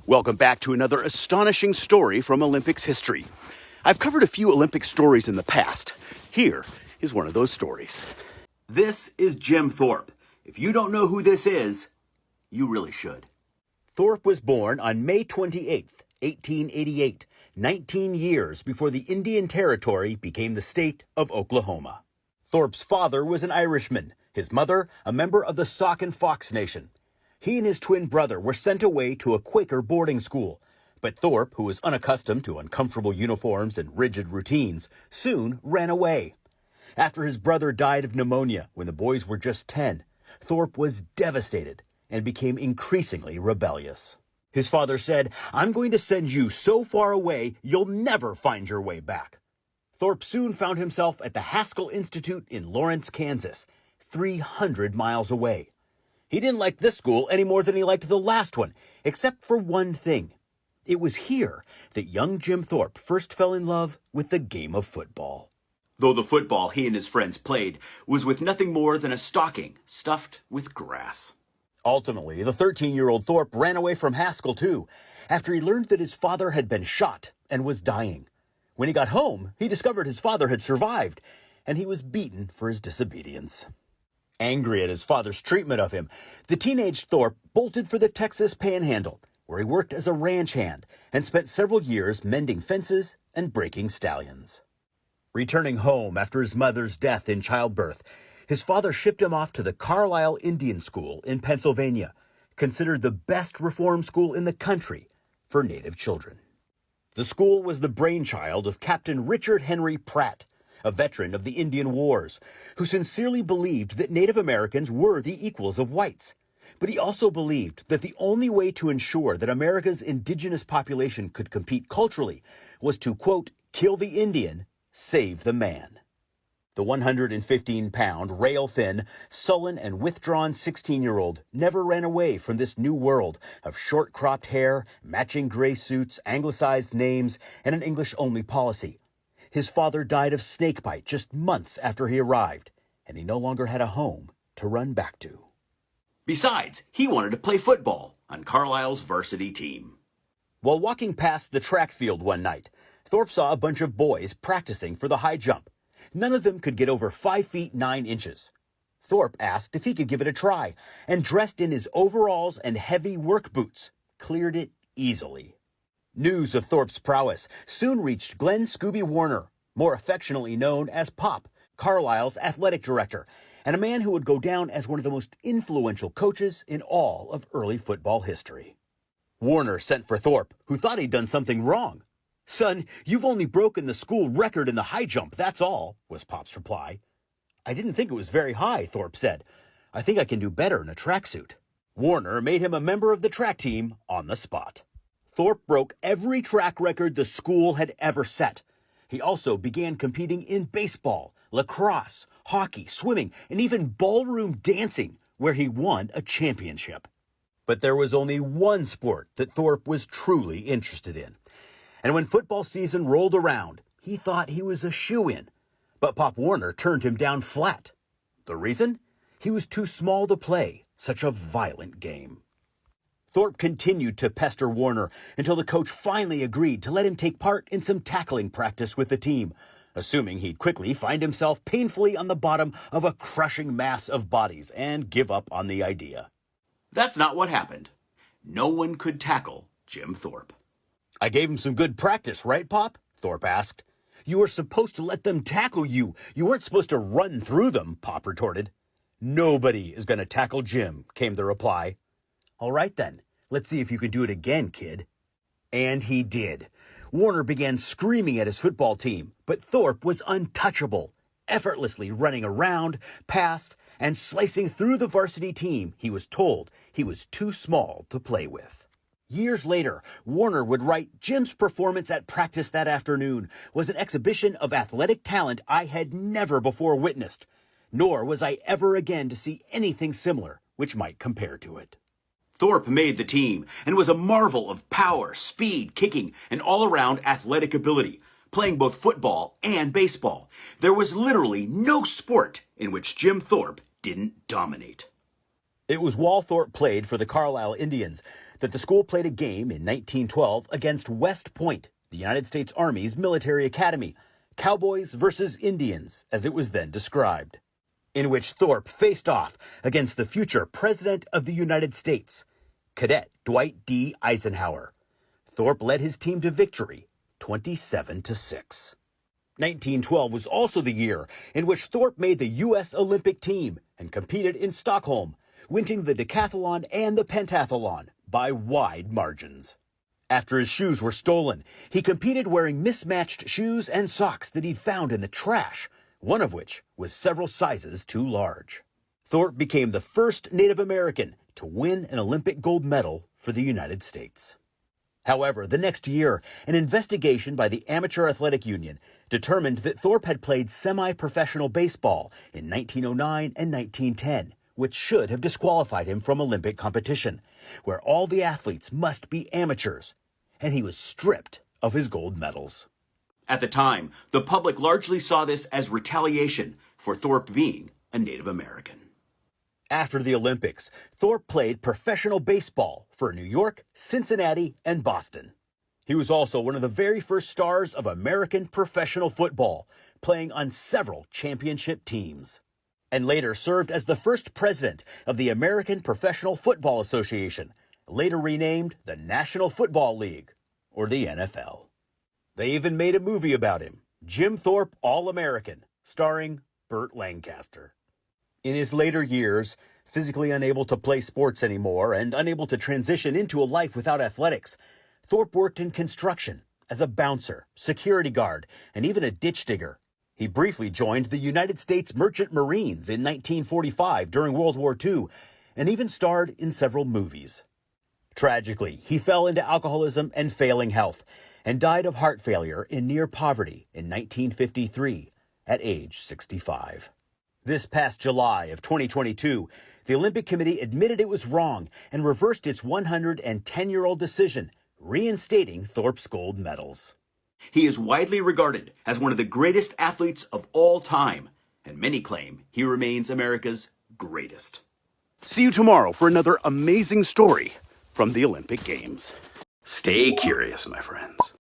Welcome back to another astonishing story from Olympics history. I've covered a few Olympic stories in the past. Here is one of those stories. This is Jim Thorpe. If you don't know who this is, you really should. Thorpe was born on May 28th, 1888, 19 years before the Indian Territory became the state of Oklahoma. Thorpe's father was an Irishman, his mother a member of the Sauk and Fox Nation. He and his twin brother were sent away to a Quaker boarding school, but Thorpe, who was unaccustomed to uncomfortable uniforms and rigid routines, soon ran away. After his brother died of pneumonia when the boys were just 10, Thorpe was devastated and became increasingly rebellious. His father said, "I'm going to send you so far away, you'll never find your way back." Thorpe soon found himself at the Haskell Institute in Lawrence, Kansas, 300 miles away. He didn't like this school any more than he liked the last one, except for one thing. It was here that young Jim Thorpe first fell in love with the game of football. Though the football he and his friends played was with nothing more than a stocking stuffed with grass. Ultimately, the 13-year-old Thorpe ran away from Haskell too, after he learned that his father had been shot and was dying. When he got home, he discovered his father had survived, and he was beaten for his disobedience. Angry at his father's treatment of him, the teenage Thorpe bolted for the Texas Panhandle, where he worked as a ranch hand and spent several years mending fences and breaking stallions. Returning home after his mother's death in childbirth, his father shipped him off to the Carlisle Indian School in Pennsylvania, considered the best reform school in the country for Native children. The school was the brainchild of Captain Richard Henry Pratt, a veteran of the Indian Wars, who sincerely believed that Native Americans were the equals of whites. But he also believed that the only way to ensure that America's indigenous population could compete culturally was to, quote, kill the Indian, save the man. The 115-pound, rail-thin, sullen and withdrawn 16-year-old never ran away from this new world of short-cropped hair, matching gray suits, anglicized names, and an English-only policy. His father died of snakebite just months after he arrived, and he no longer had a home to run back to. Besides, he wanted to play football on Carlisle's varsity team. While walking past the track field one night, Thorpe saw a bunch of boys practicing for the high jump. None of them could get over 5 feet 9 inches. Thorpe asked if he could give it a try, and dressed in his overalls and heavy work boots, cleared it easily. News of Thorpe's prowess soon reached Glenn Scooby Warner, more affectionately known as Pop, Carlisle's athletic director, and a man who would go down as one of the most influential coaches in all of early football history. Warner sent for Thorpe, who thought he'd done something wrong. "Son, you've only broken the school record in the high jump, that's all," was Pop's reply. "I didn't think it was very high," Thorpe said. "I think I can do better in a tracksuit." Warner made him a member of the track team on the spot. Thorpe broke every track record the school had ever set. He also began competing in baseball, lacrosse, hockey, swimming, and even ballroom dancing, where he won a championship. But there was only one sport that Thorpe was truly interested in. And when football season rolled around, he thought he was a shoo-in. But Pop Warner turned him down flat. The reason? He was too small to play such a violent game. Thorpe continued to pester Warner until the coach finally agreed to let him take part in some tackling practice with the team, assuming he'd quickly find himself painfully on the bottom of a crushing mass of bodies and give up on the idea. That's not what happened. No one could tackle Jim Thorpe. "I gave him some good practice, right, Pop?" Thorpe asked. "You were supposed to let them tackle you. You weren't supposed to run through them," Pop retorted. "Nobody is going to tackle Jim," came the reply. "All right then, let's see if you can do it again, kid." And he did. Warner began screaming at his football team, but Thorpe was untouchable, effortlessly running around, past, and slicing through the varsity team he was told he was too small to play with. Years later, Warner would write, "Jim's performance at practice that afternoon was an exhibition of athletic talent I had never before witnessed, nor was I ever again to see anything similar which might compare to it." Thorpe made the team and was a marvel of power, speed, kicking, and all-around athletic ability, playing both football and baseball. There was literally no sport in which Jim Thorpe didn't dominate. It was while Thorpe played for the Carlisle Indians that the school played a game in 1912 against West Point, the United States Army's military academy, Cowboys versus Indians, as it was then described, in which Thorpe faced off against the future President of the United States, Cadet Dwight D. Eisenhower. Thorpe led his team to victory, 27-6. 1912 was also the year in which Thorpe made the U.S. Olympic team and competed in Stockholm, winning the decathlon and the pentathlon by wide margins. After his shoes were stolen, he competed wearing mismatched shoes and socks that he'd found in the trash, one of which was several sizes too large. Thorpe became the first Native American to win an Olympic gold medal for the United States. However, the next year, an investigation by the Amateur Athletic Union determined that Thorpe had played semi-professional baseball in 1909 and 1910, which should have disqualified him from Olympic competition, where all the athletes must be amateurs, and he was stripped of his gold medals. At the time, the public largely saw this as retaliation for Thorpe being a Native American. After the Olympics, Thorpe played professional baseball for New York, Cincinnati, and Boston. He was also one of the very first stars of American professional football, playing on several championship teams, and later served as the first president of the American Professional Football Association, later renamed the National Football League, or the NFL. They even made a movie about him, Jim Thorpe All-American, starring Burt Lancaster. In his later years, physically unable to play sports anymore and unable to transition into a life without athletics, Thorpe worked in construction as a bouncer, security guard, and even a ditch digger. He briefly joined the United States Merchant Marines in 1945 during World War II, and even starred in several movies. Tragically, he fell into alcoholism and failing health, and died of heart failure in near poverty in 1953 at age 65. This past July of 2022, the Olympic Committee admitted it was wrong and reversed its 110-year-old decision, reinstating Thorpe's gold medals. He is widely regarded as one of the greatest athletes of all time, and many claim he remains America's greatest. See you tomorrow for another amazing story from the Olympic Games. Stay curious, my friends.